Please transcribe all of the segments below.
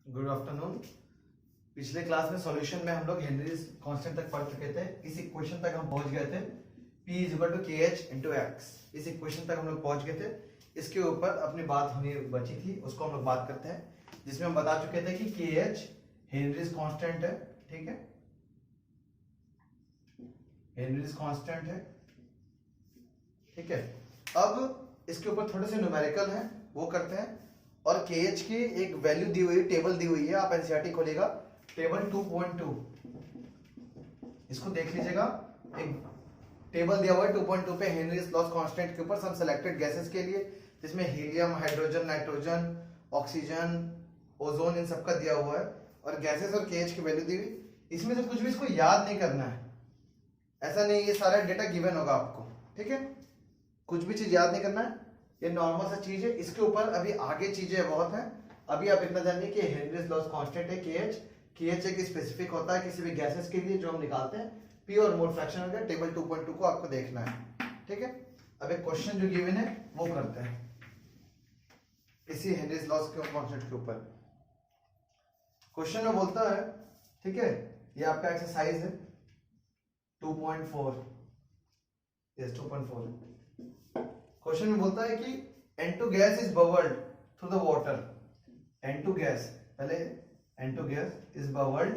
Good afternoon. पिछले class में solution में हम लोग हेनरीज कांस्टेंट तक पढ़ चुके थे। इस इक्वेशन तक हम पहुंच गए थे, P इज इक्वल टू के एच इंटू एक्स। इस इक्वेशन तक हम लोग पहुंच गए थे। इसके ऊपर अपनी बात होनी बची थी, उसको हम लोग बात करते हैं, जिसमें हम बता चुके थे कि के एच हेनरीज कांस्टेंट है। ठीक है, हेनरीज कांस्टेंट है। ठीक है, अब इसके ऊपर थोड़े से न्यूमेरिकल हैं, वो करते हैं। और के एच की एक वैल्यू दी हुई है, टेबल दी हुई है। आप एनसीईआरटी खोलिएगा, टेबल 2.2, इसको देख लीजिएगा। एक टेबल दिया हुआ है 2.2 पे हेनरीज लॉस कांस्टेंट के ऊपर सम सेलेक्टेड गैसेस के लिए, जिसमें helium, hydrogen, nitrogen, oxygen, ozone, इन सबका दिया हुआ है। और गैसेस और के एच की वैल्यू दी हुई। इसमें से कुछ भी इसको याद नहीं करना है, ऐसा नहीं ये सारा डेटा गिवन होगा आपको। ठीक है, कुछ भी चीज याद नहीं करना है, ये नॉर्मल सा चीज है। इसके ऊपर अभी आगे चीजें बहुत हैं। अभी आप इतना जानिए कि हेनरीज लॉस कांस्टेंट है के एच एक स्पेसिफिक होता है किसी भी गैसेस के लिए जो हम निकालते हैं। पी और मोल फ्रैक्शन हो गया। टेबल 2.2 को आपको देखना है। ठीक है, अब एक क्वेश्चन जो गिवन है वो करते हैं इसी हेनरीज लॉस कांस्टेंट के ऊपर। क्वेश्चन में बोलता है, ठीक है, ये आपका एक्सरसाइज है 2.4। यस 2.4। क्वेश्चन में बोलता है कि N2 gas is bubbled through the water. N2 gas, पहले N2 gas is bubbled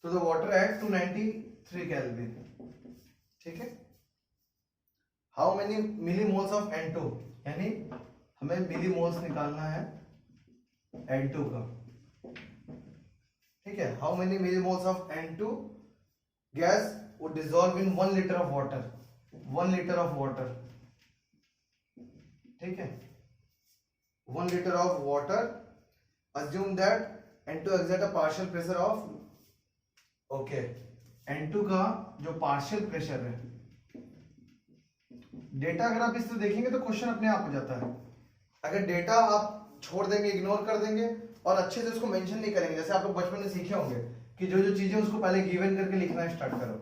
through the water at 293 kelvin. ठीक है, how many millimoles of N2, यानी हमें मिलीमोल्स निकालना है N2 का। ठीक है, how many millimoles of N2 gas would dissolve in 1 liter of water। 1 liter of water। ठीक है, 1 liter of water, assume that N2 exert a partial pressure of, okay, N2 का जो पार्शियल प्रेशर है, data अगर आप इस तरह देखेंगे तो क्वेश्चन अपने आप हो जाता है। अगर डेटा आप छोड़ देंगे, इग्नोर कर देंगे और अच्छे से उसको मेंशन नहीं करेंगे, जैसे आप लोग बचपन में सीखे होंगे कि जो जो चीजें उसको पहले गिवन करके लिखना स्टार्ट करो,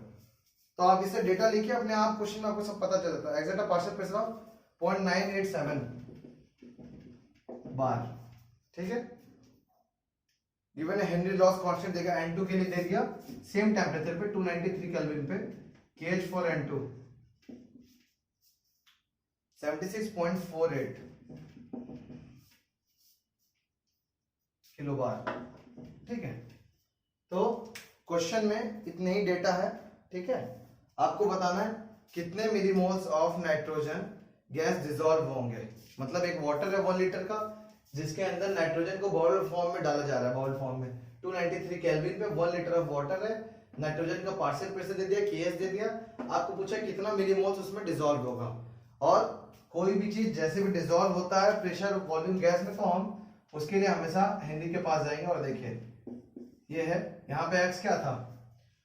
तो आप इसे डेटा लिखिए, अपने आप क्वेश्चन में आपको सब पता चल जाता है। Exert a partial pressure of 0.987 बार। ठीक है, गिवन है हेनरी लॉस कांस्टेंट देगा N2 के लिए दे दिया, सेम टेंपरेचर पे 293 केल्विन पे। KH फॉर N2 76.48 किलो बार। ठीक है, तो क्वेश्चन में इतने ही डेटा है। ठीक है, आपको बताना है कितने millimoles of nitrogen gas dissolve होंगे। मतलब एक वाटर है 1 लीटर का, जिसके अंदर नाइट्रोजन को बाउल फॉर्म में डाला जा रहा है। बाउल फॉर्म में 293 केल्विन पे 1 लीटर ऑफ वाटर है। नाइट्रोजन का पार्शियल प्रेशर दे दिया, केएच दे दिया। आपको पूछा कितना मिलीमोल्स उसमें डिसॉल्व होगा। और कोई भी चीज जैसे भी डिसॉल्व होता है प्रेशर वॉल्यूम गैस में, तो हम उसके लिए हमेशा हेनरी के पास जाएंगे। और देखिए ये है, यहाँ पे एक्स क्या था,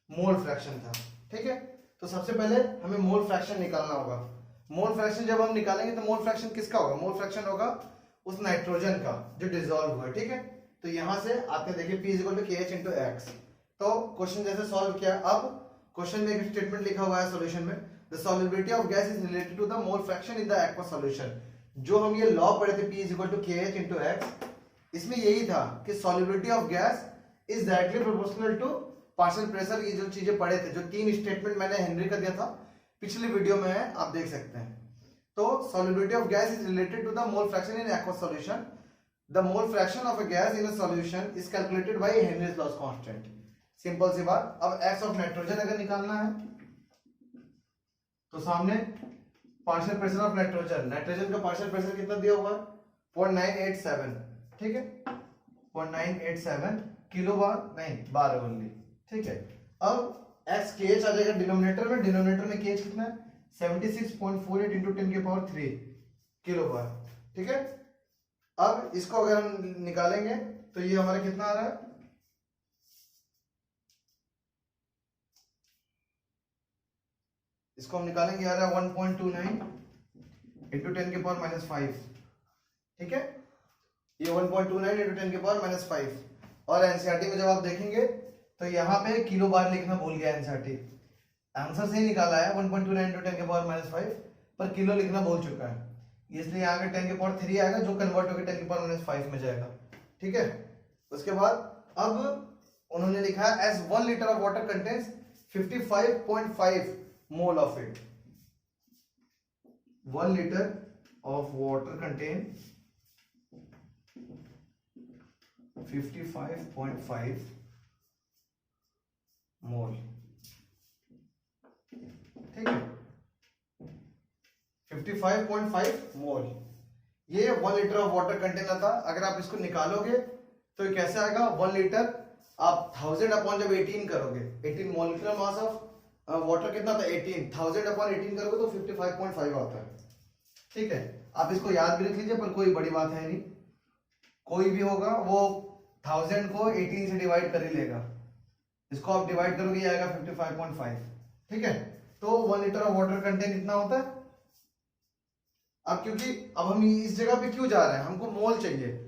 मोल फ्रैक्शन था। ठीक है, तो सबसे पहले हमें मोल फ्रैक्शन निकालना होगा। मोल फ्रैक्शन जब हम निकालेंगे तो मोल फ्रैक्शन किसका होगा, मोल फ्रैक्शन होगा उस नाइट्रोजन का जो डिसॉल्व हुआ है। ठीक है, तो यहां से आपने देखिए P equal to KH into x. तो क्वेश्चन जैसे सॉल्व किया, अब क्वेश्चन में एक स्टेटमेंट लिखा हुआ है सॉल्यूशन में, the solubility of gas is related to the mole fraction in the aqua solution. जो हम ये लॉ पढ़े थे P equal to KH into x, इसमें यही था कि solubility of gas is directly proportional to partial pressure. ये जो चीजें पढ़े थे, जो 3 स्टेटमेंट मैंने हेनरी का दिया था पिछले वीडियो में है, आप देख सकते हैं। तो solubility of gas is related to the mole fraction in aqueous solution. The mole fraction of a gas in a solution is calculated by Henry's Law's constant. Simple सी बात। अब x ऑफ नाइट्रोजन अगर निकालना है तो सामने partial pressure of nitrogen, nitrogen का partial pressure कितना दिया हुआ है 0.987। ठीक है, 0.987 किलो बार, नहीं बार ओनली। ठीक है, अब x KH आ जाएगा डिनोमिनेटर में। डिनोमिनेटर में KH कितना है 76.48 इंटू 10 के पावर 3 किलो बार। ठीक है, अब इसको अगर हम निकालेंगे तो ये हमारा कितना आ रहा है, इसको हम निकालेंगे आ रहा है 1.29 इंटू 10 के पावर -5। ठीक है, ये 1.29 इंटू 10 के पावर -5। और एनसीईआरटी में जब आप देखेंगे तो यहाँ पे किलो बार लिखना भूल गया एनसीईआरटी। आंसर सही निकाला है 1.29 इंटू 10 के पावर -5, पर किलो लिखना भूल चुका है, इसलिए यहाँ पे 10 के पावर 3 आएगा, जो कन्वर्ट होकर 10 के पावर -5 में जाएगा। ठीक है। उसके बाद अब उन्होंने लिखा है as 1 litre of water contains 55.5 mole of it. 1 litre of water contain 55.5 mole, ठीक है। 55.5 मोल ये 1 लीटर ऑफ वाटर कंटेनर था। अगर आप इसको निकालोगे तो ये कैसे आएगा, 1 लीटर आप 1000 अपॉन जब 18 करोगे, 18 मोलिकुलर मास ऑफ वाटर कितना था 18, 1000 अपॉन 18 करोगे तो 55.5 आता है, ठीक है। आप इसको याद भी रख लीजिए, पर कोई बड़ी बात है नहीं, कोई भी होगा वो 1000 को 18 से डिवाइड कर ही लेगा। इसको आप डिवाइड करोगे ये आएगा 55.5, ठीक है। तो 1 लीटर ऑफ वाटर कंटेन इतना होता है। अब क्योंकि अब हम इस जगह पे क्यों जा रहे हैं, हमको मोल चाहिए।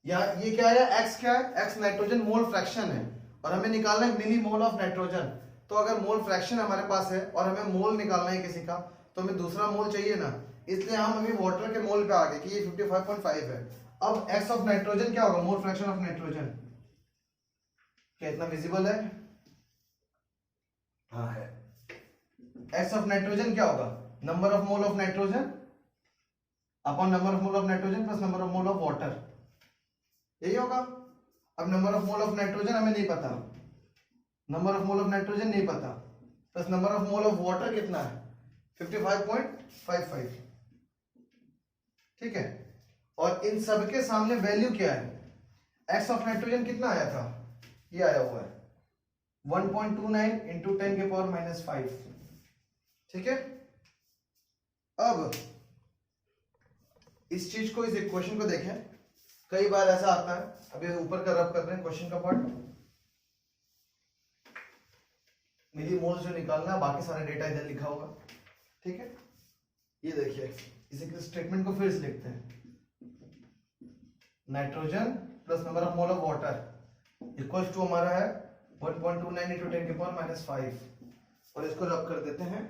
या ये क्या है, एक्स क्या है, एक्स नाइट्रोजन मोल फ्रैक्शन है और हमें निकालना है मिली मोल ऑफ नाइट्रोजन। तो अगर मोल फ्रैक्शन हमारे पास है और हमें मोल निकालना है किसी का, तो हमें दूसरा मोल चाहिए ना, इसलिए हम अभी वाटर के मोल पे आ गए कि ये 55.5 है। अब एक्स ऑफ नाइट्रोजन क्या होगा, मोल फ्रैक्शन ऑफ नाइट्रोजन, क्या इतना विजिबल है, हाँ है। एक्स ऑफ नाइट्रोजन क्या होगा, number of mole of nitrogen upon number of mole of nitrogen plus number of mole of water, यही होगा। अब number of mole of nitrogen हमें नहीं पता, number of mole of nitrogen नहीं पता, plus number of mole of water कितना है 55.55, ठीक है। और इन सब के सामने वैल्यू क्या है, एक्स ऑफ नाइट्रोजन कितना आया था, ये आया हुआ है 1.29 इंटू 10 के पावर -5, ठीक है। अब इस चीज को, इस इक्वेशन को देखें, कई बार ऐसा आता है, अभी ऊपर का रब कर रहे हैं क्वेश्चन का पार्ट, मिली मोल्स जो निकालना है, बाकी सारा डेटा इधर लिखा होगा, ठीक है। ये देखिए, इस स्टेटमेंट को फिर से लिखते हैं, nitrogen plus number of mole of water equals to हमारा है 1.29 इंटू 10 के पावर -5 और इसको रब कर देते हैं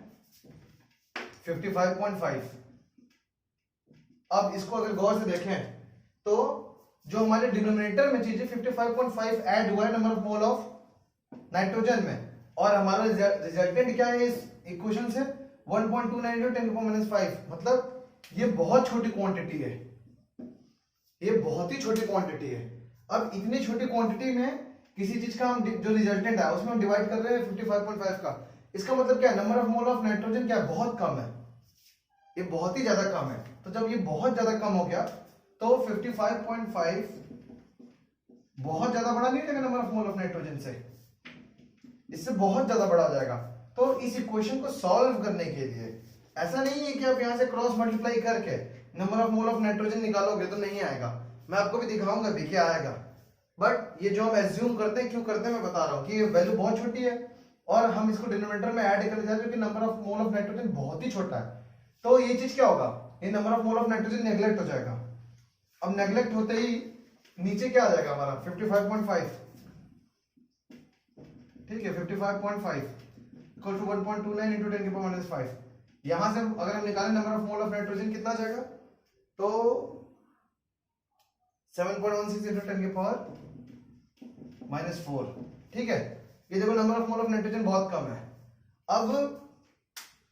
55.5। अब इसको अगर गौर से देखें तो जो हमारे डिनोमिनेटर में चीज है 55.5 ऐड हुआ है number of mole of nitrogen में, और हमारा रिजल्टेंट क्या है इस इक्वेशन से 1.29 इंटू 10 के पावर -5, मतलब ये बहुत छोटी क्वांटिटी है, ये बहुत ही छोटी क्वांटिटी है। अब इतनी छोटी क्वांटिटी में किसी चीज का हम जो रिजल्टेंट है उसमें हम डिवाइड कर रहे हैं 55.5 का, इसका मतलब क्या है, number of mole of nitrogen क्या है, बहुत कम है, ये बहुत ही ज्यादा कम है। तो जब ये बहुत ज्यादा कम हो गया तो 55.5 बहुत ज्यादा बड़ा नहीं रहेगा number of mole of nitrogen से, इससे बहुत ज्यादा बड़ा हो जाएगा। तो इस इक्वेशन को सॉल्व करने के लिए ऐसा नहीं है कि आप यहां से क्रॉस मल्टीप्लाई करके number of mole of nitrogen निकालोगे तो नहीं आएगा, मैं आपको भी दिखाऊंगा भी क्या आएगा। बट ये जो हम एज्यूम करते हैं, क्यों करते हैं मैं बता रहा हूं कि ये वैल्यू बहुत छोटी है और हम इसको डिनोमिनेटर में ऐड करने जा रहे हैं क्योंकि number of mole of nitrogen बहुत ही छोटा है। तो ये चीज क्या होगा, ये number of mole of nitrogen neglect हो जाएगा। अब नेग्लेक्ट होते ही नीचे क्या आ जाएगा हमारा 55.5, ठीक है, 55.5 इक्वल टू 1.29 इंटू 10 के पावर -5। यहां से अगर हम निकालें number of mole of nitrogen कितना आ जाएगा, तो 7.16 इंटू 10 के पावर -4, ठीक है। ये देखो number of mole of nitrogen बहुत कम है। अब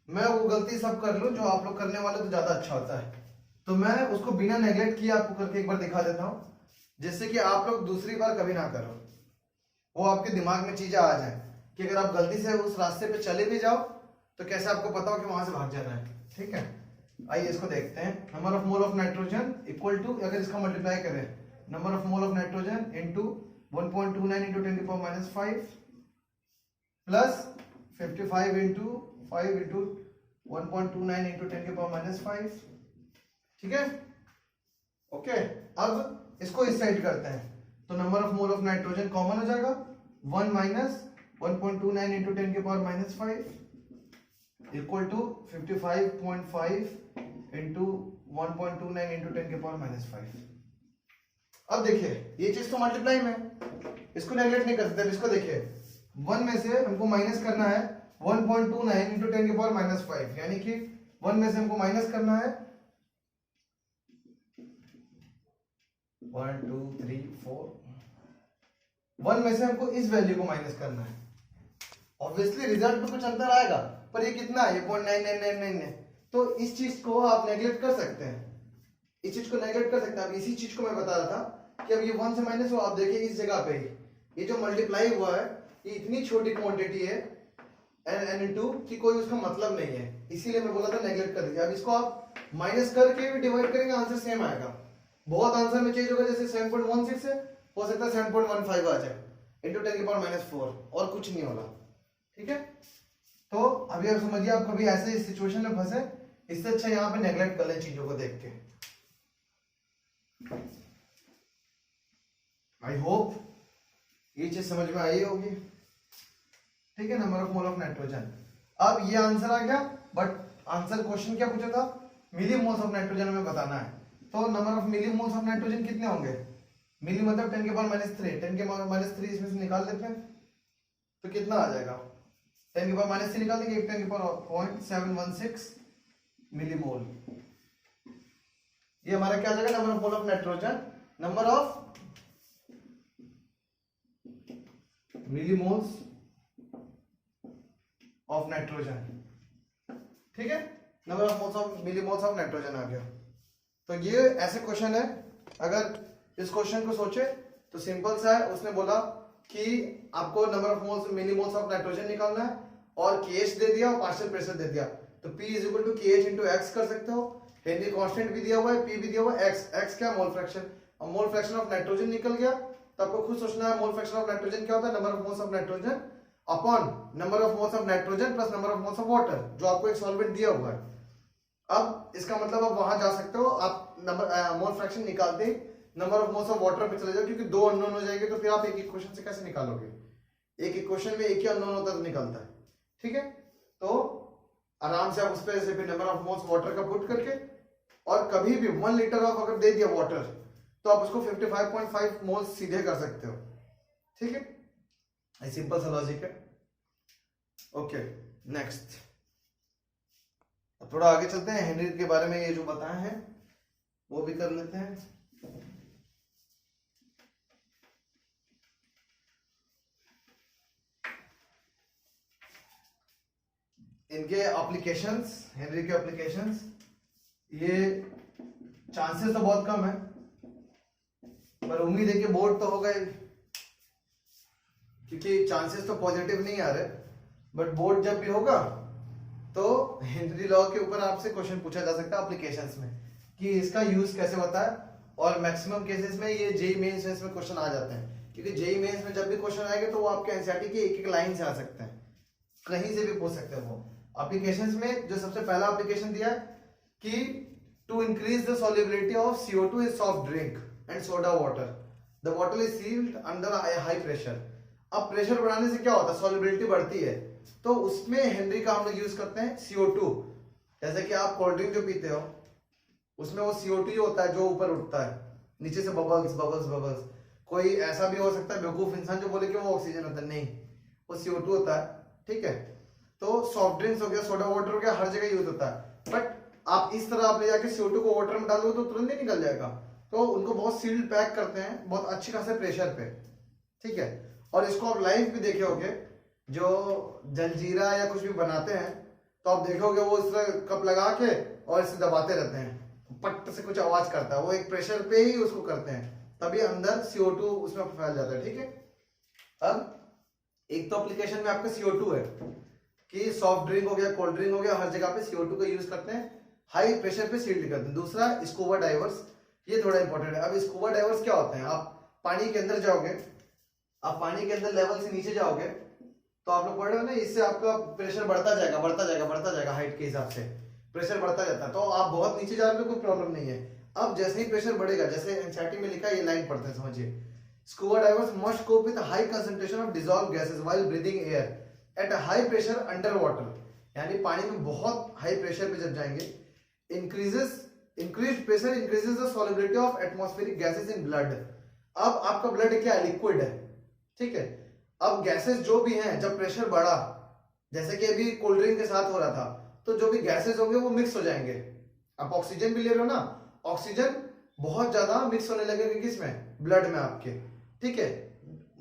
मैं वो गलती सब कर लूं जो आप लोग करने वाले तो ज्यादा अच्छा होता है, तो मैं उसको बिना नेग्लेक्ट किए आपको करके एक बार दिखा देता हूं, जिससे कि आप लोग दूसरी बार कभी ना करो, वो आपके दिमाग में चीजें आ जाए कि अगर आप गलती से उस रास्ते पे चले भी जाओ तो कैसे आपको पता हो कि वहां से भाग जाना है, ठीक है। आइए इसको देखते हैं, number of mole of nitrogen equal to, अगर इसका मल्टीप्लाई करें number of mole of nitrogen into 1.29 into 10 के power -5 plus 55 into 5 into 1.29 into 10 के पावर -5, ठीक है, ओके। अब इसको इस साइड करते हैं तो number of mole of nitrogen common हो जाएगा, 1 माइनस 1.29 इंटू 10 के power -5 equal to 55.5 into 1.29 into 10 के पावर -5। अब देखिए ये चीज तो मल्टीप्लाई में, इसको नेगलेक्ट नहीं कर सकते। इसको देखिए 1 में से हमको माइनस करना है 1.29 इंटू 10 के पावर -5, यानी कि 1 में से हमको माइनस करना है 1 2 3 4 1 में से हमको इस वैल्यू को माइनस करना है। ऑब्वियसली रिजल्ट में कुछ अंतर आएगा, पर ये कितना है, ये 0.9999 है। तो इस चीज को आप नेगलेक्ट कर सकते हैं, इस चीज को नेगलेक्ट कर सकते हैं। अब इसी चीज को मैं बता रहा था कि अब ये 1 से माइनस हुआ, आप देखिए इस जगह पे ये जो मल्टीप्लाई हुआ है ये इतनी छोटी क्वांटिटी है n/2 कि कोई उसका मतलब नहीं है, इसीलिए मैं बोला था नेगलेक्ट कर दीजिए। अब इसको आप माइनस करके भी डिवाइड करेंगे, आंसर सेम आएगा। बहुत आंसर में चेंज होगा, जैसे 7.16 है, हो सकता है 7.15 आ जाए, इंटू 10⁻⁴, और कुछ नहीं होगा। ठीक है, तो अभी आप समझिए, आप कभी ऐसे सिचुएशन में फंसे, इससे अच्छा यहाँ पे नेगलेक्ट कर ले चीजों को देख के। आई होप ये चीज समझ में आई होगी। ठीक है, number of mole of nitrogen. अब ये आंसर आ गया, बट आंसर क्वेश्चन क्या पूछा था, मिली मोल्स ऑफ नाइट्रोजन हमें बताना है। तो number of millimoles of nitrogen कितने होंगे, मिली मतलब 10⁻³ 10⁻³ इसमें से निकाल देते हैं, तो कितना आ जाएगा, 10⁻³ निकाल देंगे, 10⁻0.716 मिलीमोल। ये हमारा क्या आ जाएगा, number of mole of nitrogen, number of millimoles of nitrogen. ठीक है, number of moles of millimoles of nitrogen आ गया। तो ये ऐसे क्वेश्चन है, अगर इस क्वेश्चन को सोचे तो सिंपल सा है। उसने बोला कि आपको number of moles millimoles of nitrogen निकालना है, और KH दे दिया और पार्शियल प्रेशर दे दिया, तो P = KH × X कर सकते हो। हेनरी कांस्टेंट भी दिया हुआ है, P भी दिया हुआ है, X क्या, मोल फ्रैक्शन। अब मोल फ्रैक्शन ऑफ नाइट्रोजन निकल गया, तो आपको खुद सोचना है मोल फ्रैक्शन ऑफ नाइट्रोजन क्या होता है, number of moles of nitrogen upon number of moles of nitrogen plus number of moles of water, जो आपको एक सॉल्वेंट दिया हुआ है। अब इसका मतलब आप वहां जा सकते हो, आप नंबर मोल फ्रैक्शन निकालते ही number of moles of water पे चले जाओ, क्योंकि 2 अननोन हो जाएंगे, तो फिर आप एक इक्वेशन से कैसे निकालोगे, एक इक्वेशन में एक ही अननोन होता है तो निकलता है। ठीक है, तो आराम से आप उस पर ऐसे फिर नंबर ऑफ मोल्स वाटर का पुट करके, और कभी भी 1 लीटर ऑफ अगर दे दिया वाटर, तो आप उसको 55.5 मोल्स सीधे कर सकते हो। ठीक है, सिंपल सा लॉजिक है। ओके, नेक्स्ट थोड़ा आगे चलते हैं, हेनरी के बारे में ये जो बताया है वो भी कर लेते हैं। इनके एप्लीकेशंस, हेनरी के एप्लीकेशंस, ये चांसेस तो बहुत कम है, पर उम्मीद है कि बोर्ड तो होगा ही, क्योंकि चांसेस तो पॉजिटिव नहीं आ रहे, बट बोर्ड जब भी होगा तो हेनरी लॉ के ऊपर आपसे क्वेश्चन पूछा जा सकता है एप्लीकेशंस में, कि इसका यूज कैसे होता है। और मैक्सिमम केसेस में ये जेईई मेंस में क्वेश्चन आ जाते हैं, क्योंकि जेईई मेंस में जब भी क्वेश्चन आएगा तो वो आपके एनसीईआरटी की एक लाइन से आ सकते हैं, कहीं से भी पूछ सकते हैं वो। एप्लीकेशंस में जो सबसे पहला एप्लीकेशन दिया है कि to increase the solubility of CO2 in soft drink and soda water, the bottle is sealed under high pressure. अब प्रेशर बढ़ाने से क्या होता है, सॉल्युबिलिटी बढ़ती है, तो उसमें हेनरी का हम लोग यूज करते हैं CO2। जैसे कि आप कोल्ड ड्रिंक जो पीते हो, उसमें वो CO2 होता है जो ऊपर उठता है, नीचे से बबल्स बबल्स बबल्स। कोई ऐसा भी हो सकता है बेवकूफ इंसान जो बोले कि वो ऑक्सीजन होता है, नहीं, वो CO2 होता है। ठीक है, तो सॉफ्ट ड्रिंक्स हो गया, सोडा वाटर हो गया, हर जगह यूज होता है। बट आप इस तरह आप ले जाके CO2 को वाटर में डालोगे तो तुरंत नहीं निकल जाएगा, तो उनको बहुत सील्ड पैक करते हैं बहुत अच्छे खासे प्रेशर पे। ठीक है, और इसको आप लाइव भी देखे होगे, जो जलजीरा या कुछ भी बनाते हैं तो आप देखोगे वो इस तरह कप लगा के और इसे दबाते रहते हैं, पट से कुछ आवाज करता है, वो एक प्रेशर पे ही उसको करते हैं, तभी अंदर CO2 उसमें फैल जाता है। ठीक है, अब एक तो एप्लीकेशन में आपका CO2 है कि सॉफ्ट ड्रिंक हो गया, कोल्ड ड्रिंक हो गया, हर जगह पे CO2 का यूज करते हैं, हाई प्रेशर पे सील्ड करते हैं। दूसरा स्कूबा डाइवर्स, ये थोड़ा इंपॉर्टेंट है। अब स्कूबा डाइवर्स क्या होते हैं, आप पानी के अंदर जाओगे, आप पानी के अंदर लेवल से नीचे जाओगे, तो आप लोग पढ़ रहे हो ना, इससे आपका प्रेशर बढ़ता जाएगा बढ़ता जाएगा बढ़ता जाएगा, हाइट के हिसाब से प्रेशर बढ़ता जाता है, तो आप बहुत नीचे जा रहे हो, कोई प्रॉब्लम नहीं है। अब जैसे ही प्रेशर बढ़ेगा, जैसे एनसीईआरटी में लिखा है, ये लाइन पढ़ते हैं, समझिए, scuba divers must cope with high concentration of dissolved gases while breathing air at a high pressure under water, यानी पानी में बहुत हाई प्रेशर पे जब जाएंगे, increased pressure increases the solubility of atmospheric gases in blood. अब आपका blood क्या है, लिक्विड है। ठीक है, अब गैसेस जो भी हैं, जब प्रेशर बढ़ा, जैसे कि अभी कोल्ड ड्रिंक के साथ हो रहा था, तो जो भी गैसेस होंगे वो मिक्स हो जाएंगे। आप ऑक्सीजन भी ले रहे हो ना, ऑक्सीजन बहुत ज्यादा मिक्स होने लगेगा किसमें, ब्लड में आपके। ठीक है,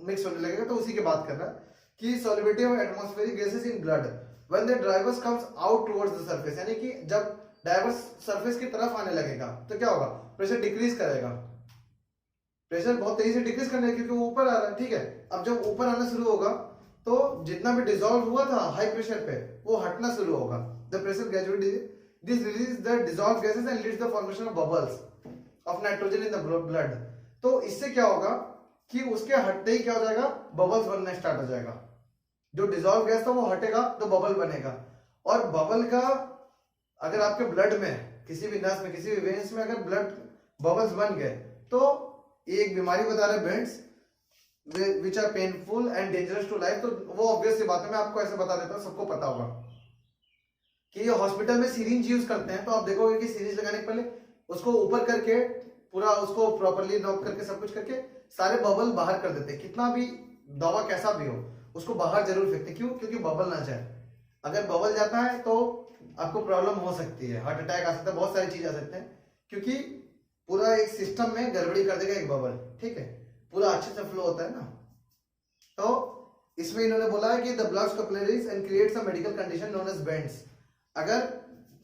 मिक्स होने लगेगा, तो उसी की बात कर रहा है कि solubility of atmospheric gases in blood when the drivers comes out towards the surface, यानी कि जब ड्राइवर्स सरफेस की तरफ आने लगेगा तो क्या होगा, प्रेशर डिक्रीज करेगा, प्रेशर बहुत तेजी से डिक्रीज करने क्योंकि वो ऊपर आ रहा है, ठीक है। अब जब ऊपर आना शुरू होगा तो जितना भी डिसॉल्व हुआ था हाई प्रेशर पे वो हटना शुरू होगा, the pressure gradually this release the dissolve gases and leads the formation of bubbles of nitrogen in the blood. तो इससे क्या होगा कि उसके हटते ही क्या हो जाएगा, बबल्स बनना स्टार्ट हो जाएगा, जो डिसॉल्व गैस था वो हटेगा तो बबल बनेगा। और बबल का अगर आपके ब्लड में किसी भी नस में किसी भी वेन्स में अगर ब्लड बबल्स बन गए तो ये एक बीमारी बता रहे bends which are painful and dangerous to life. तो वो ऑब्वियस सी बात है, मैं आपको ऐसे बता देता हूँ, सबको पता होगा कि ये हॉस्पिटल में सिरिंज यूज करते हैं, तो आप देखोगे कि सिरिंज लगाने के पहले उसको ऊपर करके पूरा उसको प्रॉपर्ली नॉक करके सब कुछ करके सारे बबल बाहर कर देते हैं, कितना भी दवा कैसा भी हो उसको बाहर जरूर फेंकते। क्यों? क्योंकि बबल ना जाए, अगर बबल जाता है तो आपको प्रॉब्लम हो सकती है, हार्ट अटैक आ सकता है, बहुत सारी चीज आ सकते हैं, क्योंकि पूरा एक सिस्टम में गड़बड़ी कर देगा एक बबल, ठीक है, पूरा अच्छे से फ्लो होता है ना। तो इसमें इन्होंने बोला है कि the blood capillaries and creates a medical condition known as bends. अगर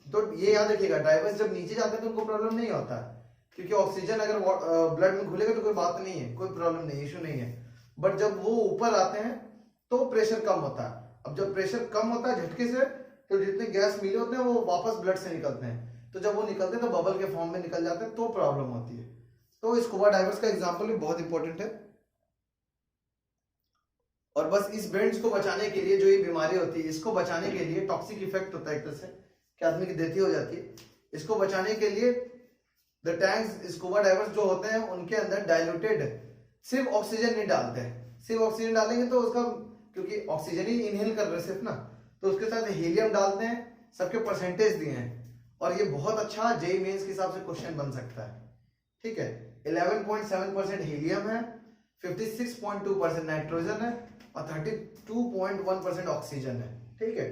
तो ये याद रखिएगा, ड्राइवर्स जब नीचे जाते हैं तो उनको प्रॉब्लम नहीं होता, क्योंकि ऑक्सीजन अगर ब्लड में घुलेगा तो कोई बात नहीं है, कोई प्रॉब्लम नहीं, इशू नहीं है। बट जब वो ऊपर आते हैं तो प्रेशर कम होता है। अब जब प्रेशर कम होता है झटके से, तो जितने गैस मिले होते हैं वो वापस ब्लड से निकलते हैं, तो जब वो निकलते हैं तो बबल के फॉर्म में निकल जाते हैं, तो प्रॉब्लम होती है। तो स्कूबा डाइवर्स का एग्जांपल भी बहुत इंपॉर्टेंट है। और बस इस बेंड्स को बचाने के लिए, जो ये बीमारी होती है इसको बचाने के लिए, टॉक्सिक इफेक्ट होता है एक तरह से कि आदमी की डेथ हो जाती है, इसको बचाने के लिए द टैंक्स स्कूबा डाइवर्स जो होते हैं उनके अंदर डाइल्यूटेड सिर्फ ऑक्सीजन नहीं डालते हैं। सिर्फ ऑक्सीजन डालेंगे तो उसका, क्योंकि ऑक्सीजन ही इनहेल कर रहे सिर्फ ना, तो उसके साथ हीलियम डालते हैं, सबके परसेंटेज दिए हैं, और ये बहुत अच्छा जेईई मेंस के हिसाब से क्वेश्चन बन सकता है, ठीक है। 11.7% हीलियम है, 56.2% नाइट्रोजन है और 32.1% ऑक्सीजन है, ठीक है।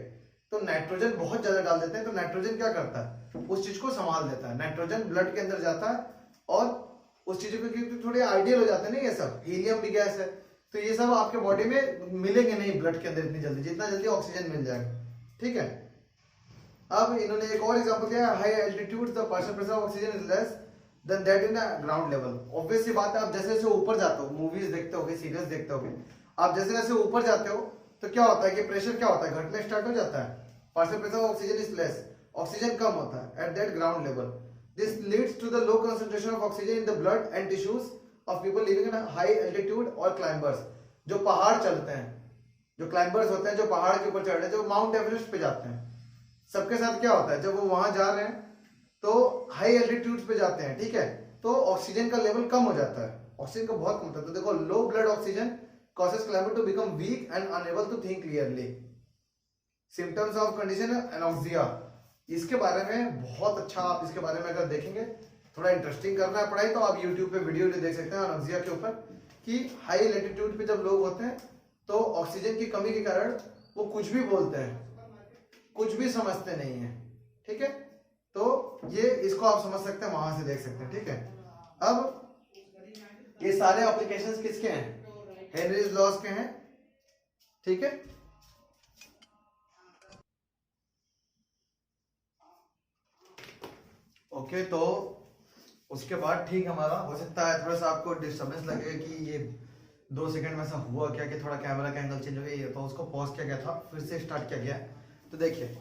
तो नाइट्रोजन बहुत ज्यादा डाल देते हैं, तो नाइट्रोजन क्या करता है, उस चीज को संभाल देता है, नाइट्रोजन ब्लड के अंदर जाता है और उस चीज को, क्योंकि थोड़े आइडियल हो जाते हैं ना ये सब, हीलियम भी गैस है, तो ये सब आपके बॉडी में मिलेंगे नहीं ब्लड के अंदर इतनी जल्दी, जितना जल्दी ऑक्सीजन मिल जाएगा, ठीक है। अब इन्होंने एक और एग्जांपल दिया, high altitude the partial pressure of oxygen is less than that in ground level. Obvious सी बात है, आप जैसे जैसे ऊपर जाते हो, मूवीज देखते होगे, सीरियल्स देखते होगे, आप जैसे जैसे ऊपर जाते हो तो क्या होता है कि प्रेशर क्या होता है, घटने स्टार्ट हो जाता है, partial pressure of oxygen is less, oxygen कम होता है at that ground level. This leads to the low concentration of oxygen in the blood and tissues of people living in high altitude और climbers, जो पहाड़ चलते हैं, जो climbers होते हैं, जो पहाड़ के ऊपर चढ़ रहे हैं, जो माउंट एवरेस्ट पे जाते हैं, सबके साथ क्या होता है, जब वो वहां जा रहे हैं तो हाई एल्टीट्यूड पे जाते हैं, ठीक है, तो ऑक्सीजन का लेवल कम हो जाता है, ऑक्सीजन का बहुत कम होता है। तो देखो, low blood oxygen causes climber to become weak and unable to think clearly. Symptoms of condition anorexia, इसके बारे में बहुत अच्छा, आप इसके बारे में अगर देखेंगे, थोड़ा इंटरेस्टिंग करना है पढ़ाई, तो आप YouTube पे वीडियो देख सकते हैं अनोक्सिया के ऊपर, कि हाई एल्टीट्यूड पे जब लोग होते हैं तो ऑक्सीजन की कमी के कारण वो कुछ भी बोलते हैं, कुछ भी समझते नहीं है, ठीक है। तो ये इसको आप समझ सकते हैं, वहां से देख सकते हैं, ठीक है। अब ये सारे एप्लीकेशंस किसके हैं, हेनरीज लॉज के हैं, ठीक है। ओके, तो उसके बाद ठीक हमारा हो सकता है थोड़ा सा आपको डिस्टर्बेंस लगेगा कि ये 2 सेकंड में ऐसा हुआ क्या कि थोड़ा कैमरा का एंगल चेंज हो गया, तो उसको पॉज किया गया था, फिर से स्टार्ट किया गया। तो देखिए,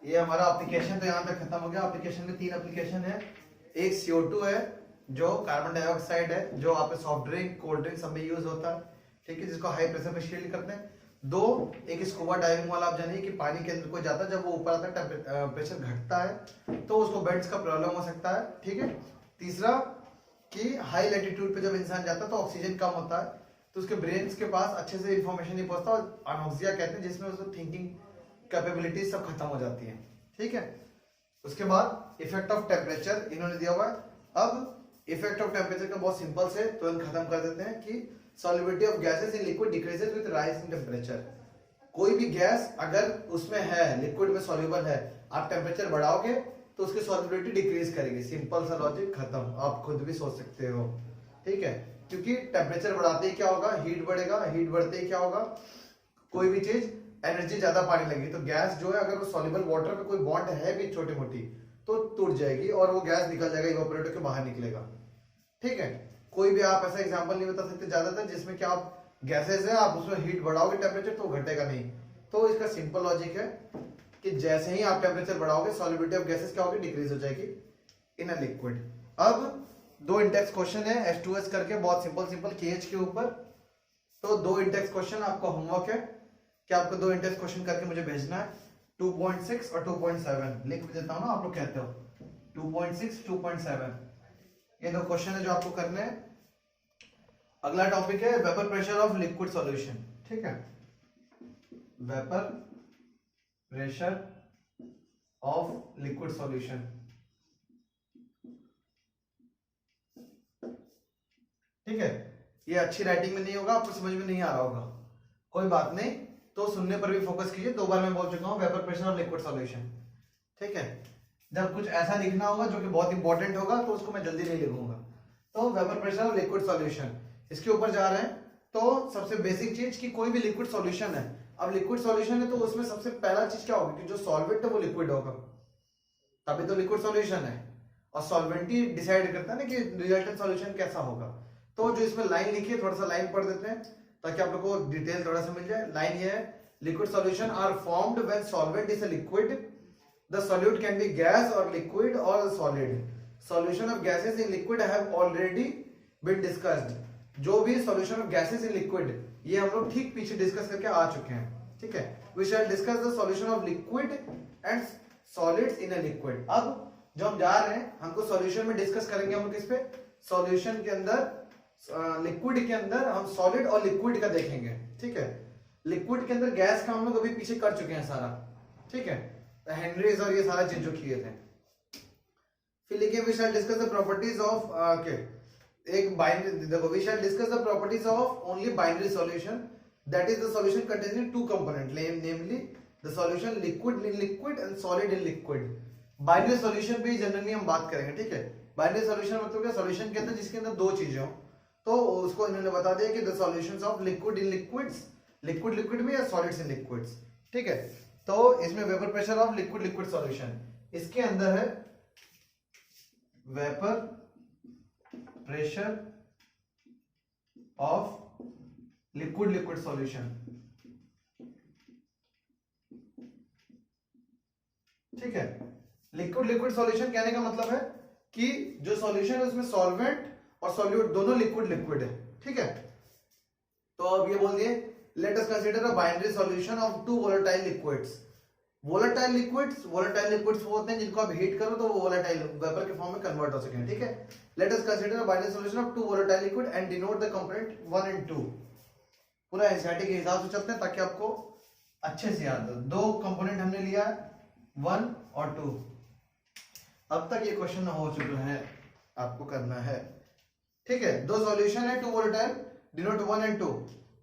ये हमारा एप्लीकेशन तो यहाँ तक खत्म हो गया। एप्लीकेशन में 3 एप्लीकेशन है, एक CO2 है जो कार्बन डाइऑक्साइड है, जो आप सॉफ्ट ड्रिंक, कोल्ड ड्रिंक सब में यूज होता है, ठीक है, जिसको हाई प्रेशर पे शील्ड करते हैं। 2, एक स्कूबा डाइविंग वाला, आप जानिए कि पानी के अंदर कोई जाता है, जब वो ऊपर आता है प्रेशर घटता है तो उसको बेंड्स का प्रॉब्लम हो सकता है, ठीक है। तीसरा कि हाई लैटिट्यूड पे जब इंसान जाता है तो ऑक्सीजन कम होता है, तो उसके ब्रेन के पास अच्छे से इंफॉर्मेशन नहीं पहुंचता, और अनोक्सिया कहते हैं, जिसमें उसको थिंकिंग कैपेबिलिटीज सब खत्म हो जाती है, ठीक है। उसके बाद इफेक्ट ऑफ टेम्परेचर इन्होंने दिया हुआ है। अब इफेक्ट ऑफ टेम्परेचर का बहुत सिंपल से तुरंत खत्म कर देते हैं कि solubility of gases in liquid decreases with rise in temperature. कोई भी गैस अगर उसमें है, लिक्विड में सॉल्युबल है, आप टेम्परेचर बढ़ाओगे तो उसकी सॉल्युबिलिटी डिक्रीज करेगी, सिंपल सा लॉजिक खत्म, आप खुद भी सोच सकते हो, ठीक है। क्योंकि टेम्परेचर बढ़ाते ही क्या होगा, हीट बढ़ेगा, हीट बढ़ते ही क्या होगा, कोई भी चीज एनर्जी ज्यादा पानी लगेगी, तो गैस जो है अगर वो सॉल्युबल वाटर में कोई बॉन्ड है भी छोटी मोटी तो टूट जाएगी और वो गैस निकल जाएगा, इवापोरेटर के बाहर निकलेगा। ठीक है, कोई भी आप ऐसा एग्जांपल नहीं बता सकते ज्यादातर जिसमें क्या आप गैसेस है आप उसमें हीट बढ़ाओगे टेम्परेचर तो घटेगा नहीं। तो इसका सिंपल लॉजिक है कि जैसे ही आप टेम्परेचर बढ़ाओगे सॉल्युबिलिटी ऑफ गैसेस क्या होगी, डिक्रीज हो जाएगी इन अ लिक्विड। अब दो इंडेक्स क्वेश्चन है H2S करके, बहुत सिंपल सिंपल KH के ऊपर। तो दो इंडेक्स क्वेश्चन आपको होमवर्क है कि आपको दो इंडेक्स क्वेश्चन करके मुझे भेजना है, 2.6 और 2.7 लिख देता हूं ना, आप लोग कहते हो 2.6 2.7 ये दो क्वेश्चन है जो आपको करने हैं। अगला टॉपिक है vapour pressure of liquid solution. ठीक है, vapour pressure of liquid solution. ठीक है, ये अच्छी राइटिंग में नहीं होगा, आपको समझ में नहीं आ रहा होगा, कोई बात नहीं, तो सुनने पर भी फोकस कीजिए। दो बार मैं बोल चुका हूं vapour pressure of liquid solution. ठीक है, जब कुछ ऐसा लिखना होगा जो कि बहुत इंपॉर्टेंट होगा तो उसको मैं जल्दी नहीं लिखूंगा। तो vapour pressure of liquid solution, इसके ऊपर जा रहे हैं। तो सबसे बेसिक चीज कि कोई भी लिक्विड सॉल्यूशन है, अब लिक्विड सॉल्यूशन है तो उसमें सबसे पहला चीज क्या होगी कि जो सॉल्वेंट है वो लिक्विड होगा, तभी तो लिक्विड सॉल्यूशन है। और सॉल्वेंट ही डिसाइड करता है ना कि रिजल्टेंट सॉल्यूशन कैसा होगा। तो जो इसमें लाइन लिखी है, थोड़ा सा लाइन पढ़ देते हैं ताकि आप लोग को डिटेल थोड़ा सा मिल जाए। लाइन ये है, liquid solution are formed when solvent is a liquid, the solute can be gas और लिक्विड और solid, solution of gases in liquid have already been discussed. जो भी solution of gases in liquid ये हम लोग ठीक पीछे डिस्कस करके आ चुके हैं। ठीक है, we shall discuss the solution of liquid and solids in a liquid. अब जो हम जा रहे हैं हमको सॉल्यूशन में डिस्कस करेंगे हम किस पे, सॉल्यूशन के अंदर लिक्विड के अंदर हम सॉलिड और लिक्विड का देखेंगे। ठीक है, लिक्विड के अंदर गैस का हम लोग अभी पीछे कर चुके हैं सारा। ठीक है, हेनरीज और ये सारा चीज जो किए थे। फिर लिखिए we shall discuss the properties of एक बाइनरी, देखो we shall discuss the properties of only binary solution, that is the solution containing two component, namely the solution liquid in liquid and solid in liquid. Binary solution पे generally हम बात करेंगे। ठीक है, binary solution मतलब क्या, solution के अंदर जिसके अंदर दो चीजें हो, तो उसको इन्होंने बता दिया कि the solutions of liquid in liquids, liquid liquid में या सॉलिड्स इन लिक्विड्स। ठीक है, तो इसमें vapour pressure of liquid liquid solution, इसके अंदर है vapour pressure of liquid liquid solution. ठीक है, लिक्विड लिक्विड सॉल्यूशन कहने का मतलब है कि जो सॉल्यूशन है उसमें सॉल्वेंट और सॉल्यूट दोनों लिक्विड लिक्विड है। ठीक है, तो अब ये बोल दिए let us consider a binary solution of two volatile liquids. Volatile liquids वो होते हैं जिनको आप हीट करो तो वो वोलेटाइल वेपर के फॉर्म में कन्वर्ट हो सके। ठीक है, let us consider a binary solution of two volatile liquid and denote the component 1 and 2। पूरा एनसीईआरटी के हिसाब से चलते हैं ताकि आपको अच्छे से याद हो। दो कंपोनेंट हमने लिया 1 और 2। अब तक ये क्वेश्चन हो चुका है, आपको करना है। ठीक है, दो सॉल्यूशन है two volatile, denote 1 and 2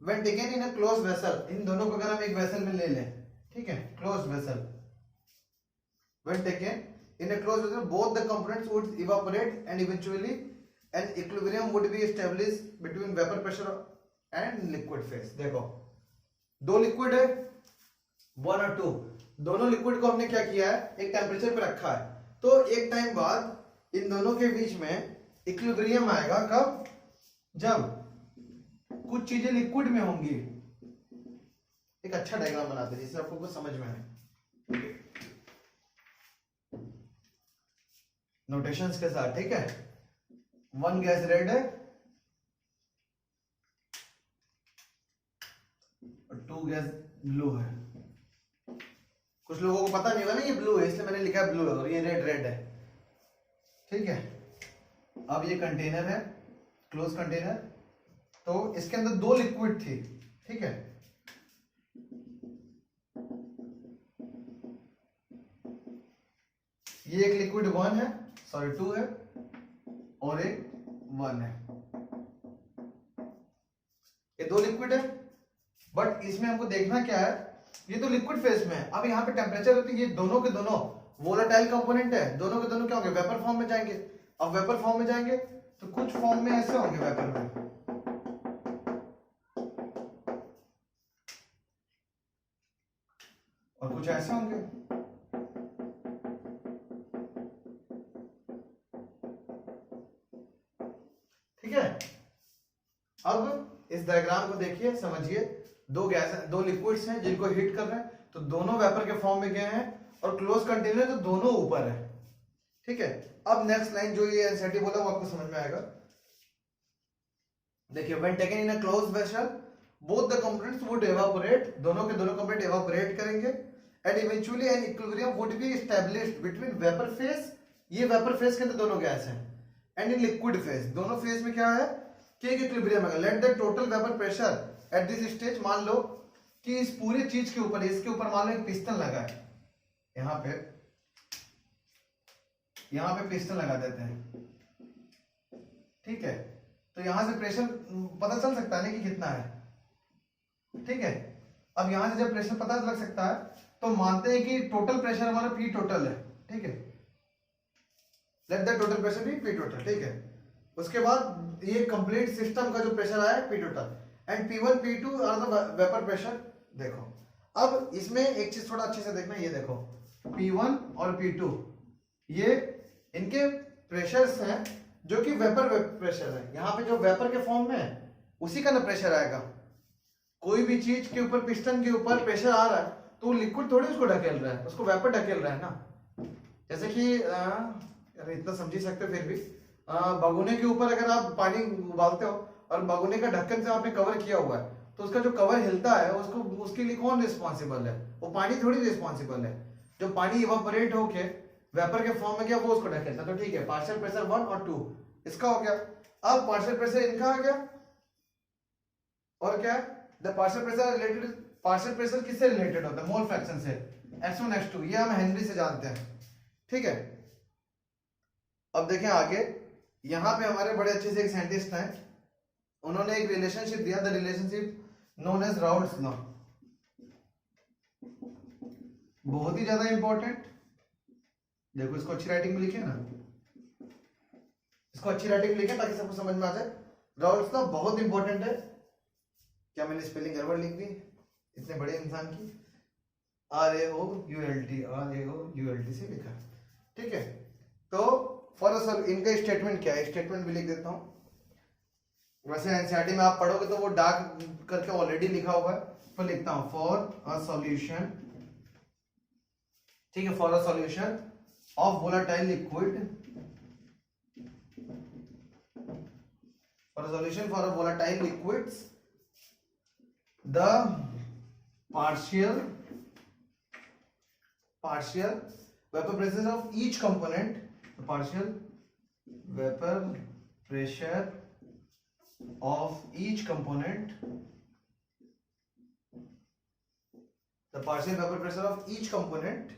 when taken in a close vessel. इन दोनों को अगर हम एक वेसल में ले लें, ठीक है, close vessel, when taken in a close vessel both the components would evaporate and eventually an equilibrium would be established between vapour pressure and liquid phase. देखो दो लिक्विड है 1 और 2, दोनों लिक्विड को हमने क्या किया है, एक टेम्परेचर पे रखा है। तो एक टाइम बाद इन दोनों के बीच में इक्विलिब्रियम आएगा, कब, जब कुछ चीजें लिक्विड में होंगी। एक अच्छा डायग्राम बनाते हैं जिससे आपको कुछ समझ में आए नोटेशंस के साथ। ठीक है, 1 गैस रेड है और 2 गैस ब्लू है। कुछ लोगों को पता नहीं होगा ना ये ब्लू है, इसलिए मैंने लिखा ब्लू है और ये रेड है। ठीक है, अब ये कंटेनर है, क्लोज कंटेनर, तो इसके अंदर दो लिक्विड थी। ठीक है, ये एक लिक्विड 1 है, सॉरी 2 है और एक 1 है। ये दो लिक्विड है, बट इसमें हमको देखना क्या है, ये तो लिक्विड फेज में है। अब यहाँ पे टेम्परेचर होती है, ये दोनों के दोनों वोलेटाइल कंपोनेंट है, दोनों के दोनों क्या होंगे, वेपर फॉर्म में जाएंगे। अब वेपर फॉर्म में जाएंगे तो कुछ फॉर्म में ऐसे होंगे वेपर में, और कुछ ऐसे होंगे। ठीक है, अब इस डायग्राम को देखिए, समझिए। दो गैस, दो लिक्विड्स हैं जिनको हीट कर रहे हैं, तो दोनों वेपर के फॉर्म में गए हैं और क्लोज कंटेनर तो दोनों ऊपर है। ठीक है, अब नेक्स्ट लाइन जो ये एनसीईआरटी बोला वो आपको समझ में आएगा। देखिए, when taken in a close vessel both the components would evaporate, दोनों के दोनों कंपोनेंट एवापोरेट करेंगे and eventually an equilibrium would be established between vapour phase, ये वेपर फेज के अंदर दोनों गैस हैं, एंड इन लिक्विड फेज, दोनों फेज में क्या है कि एक इक्विलिब्रियम है। Let the total vapour pressure at this stage, मान लो कि इस पूरी चीज के ऊपर, इसके ऊपर मान लो एक पिस्टन लगा है, यहाँ पे पिस्टन लगा देते हैं। ठीक है, तो यहां से प्रेशर पता चल सकता है ना कि कितना है। ठीक है, अब यहां से जब प्रेशर पता लग सकता है तो मानते हैं कि टोटल प्रेशर हमारा पी टोटल है। ठीक है, let the total pressure be P total. ठीक है, उसके बाद ये कंप्लीट सिस्टम का जो प्रेशर आया P total and P1 P2 are the vapour pressure. देखो, अब इसमें एक चीज थोड़ा अच्छे से देखना, ये देखो P1 और P2 ये इनके प्रेशर्स हैं जो कि वेपर प्रेशर है। यहाँ पे जो वेपर के फॉर्म में है उसी का ना प्रेशर आएगा। कोई भी चीज के ऊपर, पिस्टन के ऊपर प्रेशर आ रहा है तो लिक्विड थोड़ी उसको ढकेल रहा है, उसको वेपर ढकेल रहा है ना। जैसे कि अरे इतना समझ ही सकते हो, फिर भी भगोने के ऊपर अगर आप पानी उबालते हो और भगोने का ढक्कन से आपने कवर किया हुआ है तो उसका जो कवर हिलता है उसको, उसके लिए कौन रिस्पॉन्सिबल है? वो पानी थोड़ी रिस्पॉन्सिबल है। जो पानी इवापोरेट होके वेपर के फॉर्म में गया वो उसको ढकेलता। तो ठीक है, पार्शियल प्रेशर 1 और 2 इसका हो गया। अब पार्शियल प्रेशर इनका आ गया, और क्या है the partial pressure related, partial pressure किससे रिलेटेड होता है? मोल फ्रैक्शन से, x1 x2, ये हम हेनरी से जानते हैं। ठीक है, अब देखें आगे, यहां पे हमारे बड़े अच्छे से एक साइंटिस्ट हैं, उन्होंने एक रिलेशनशिप दिया, the relationship known as Raoult's law. बहुत ही ज्यादा इंपॉर्टेंट, देखो इसको अच्छी राइटिंग में लिखे ना, इसको अच्छी राइटिंग में लिखे ताकि सबको समझ में आ जाए। राउल्ट्स लॉ बहुत इंपॉर्टेंट है। क्या मैंने स्पेलिंग गड़बड़ लिख दी इतने बड़े इंसान की? RAOULT से लिखा। ठीक है, तो फॉर इनका स्टेटमेंट क्या है, स्टेटमेंट भी लिख देता हूं। वैसे एनसीईआरटी में आप पढ़ोगे तो वो डार्क करके ऑलरेडी लिखा हुआ है, तो लिखता हूं फॉर अ सॉल्यूशन। ठीक है, for a solution of volatile liquid, for a solution for a volatile liquids the partial vapor pressure of each component, the partial vapor pressure of each component, the partial vapor pressure of each component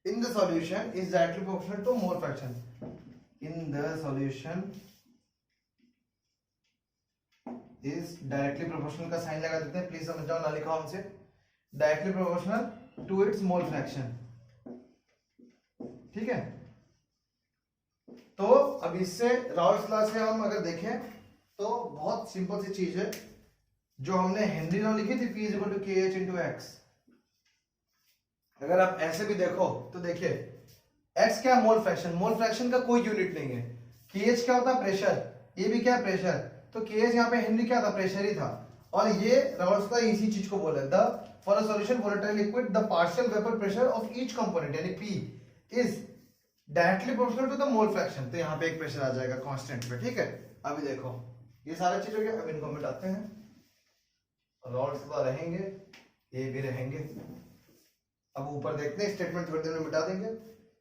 in the solution is directly proportional to mole fraction. In the solution is directly proportional का sign लगा देते हैं, please समझ जाओ, ना लिखा हमसे, directly proportional to its mole fraction. ठीक है, तो अब इससे राउल्ट्स लॉ से हम अगर देखें तो बहुत सिंपल सी चीज है, जो हमने हेनरी लॉ लिखी थी P = KH × X, अगर आप ऐसे भी देखो तो देखिए X क्या, मोल फ्रैक्शन, मोल फ्रैक्शन का कोई यूनिट नहीं है। KH क्या होता है? प्रेशर, ये भी क्या है? प्रेशर। तो KH यहाँ पे हेनरी क्या था? प्रेशर ही था। और ये राउल्ट्स लॉ इसी चीज को बोला, the for a solution volatile liquid the partial vapour pressure of each component यानी P is directly proportional to the mole fraction. तो यहाँ पे एक प्रेशर आ जाएगा कांस्टेंट पे। ठीक है, अभी देखो ये सारा चीज हो गया। अब इनको मिटाते हैं, राउल्ट्स लॉ रहेंगे, ये भी रहेंगे। अब ऊपर देखते हैं, स्टेटमेंट थोड़ी देर में मिटा देंगे।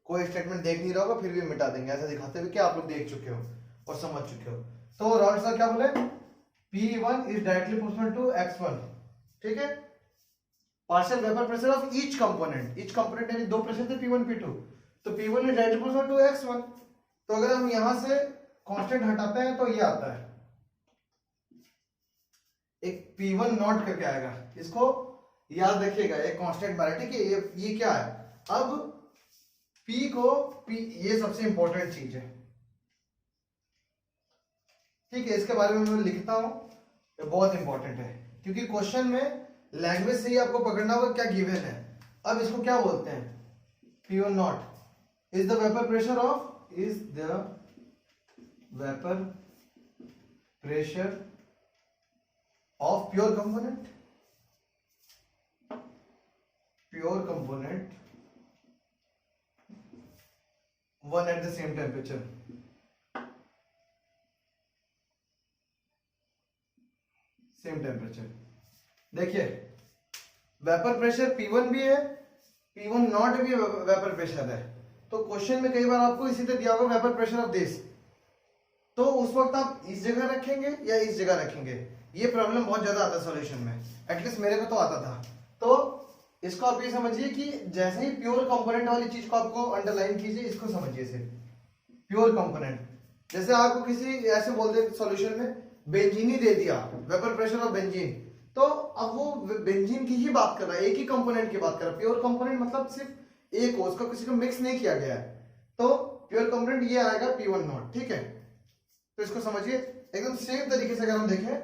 कोई स्टेटमेंट देख नहीं रहा होगा फिर भी मिटा देंगे, ऐसा दिखाते हुए कि आप लोग देख चुके हो और समझ चुके हो। तो राउल्ट्स लॉ क्या बोले? P1 is directly proportional to X1। ठीक है, partial vapour pressure of each component, each component यानी दो प्रेशर थे P1 P2, तो P1 is directly proportional to X1। तो अगर हम यहां से कांस्टेंट हटाते हैं तो ये आता है, एक P1 नॉट करके आएगा, इसको याद रखिएगा, एक कांस्टेंट बार। ठीक है, ये क्या है? अब P को P, ये सबसे इंपॉर्टेंट चीज है। ठीक है, इसके बारे में मैं लिखता हूं, ये बहुत इंपॉर्टेंट है क्योंकि क्वेश्चन में लैंग्वेज से ही आपको पकड़ना होगा क्या गिवन है। अब इसको क्या बोलते हैं, P1 not is the vapour pressure of pure component one at the same temperature. Same temperature. देखिए वेपर प्रेशर P1 भी है, P1 नॉट भी वेपर प्रेशर है। तो क्वेश्चन में कई बार आपको इसी तरह दिया होगा वेपर प्रेशर ऑफ दिस, तो उस वक्त आप इस जगह रखेंगे या इस जगह रखेंगे। ये प्रॉब्लम बहुत ज्यादा आता है सॉल्यूशन में, एटलीस्ट मेरे को तो आता था। तो इसको आप ये समझिए कि जैसे ही प्योर कंपोनेंट वाली चीज को आपको अंडरलाइन कीजिए, इसको समझिए सिर्फ प्योर कंपोनेंट। जैसे आपको किसी ऐसे बोल दे सॉल्यूशन में बेंजीन ही दे दिया, वेपर प्रेशर ऑफ बेंजीन, तो अब वो बेंजीन की ही बात कर रहा है, एक ही कंपोनेंट की बात कर रहा है। प्योर कंपोनेंट मतलब सिर्फ एक हो, उसका किसी को मिक्स नहीं किया गया है। तो प्योर कंपोनेंट ये आएगा P1 नॉट, ठीक है। तो इसको समझिए एकदम सेम तरीके से अगर हम देखें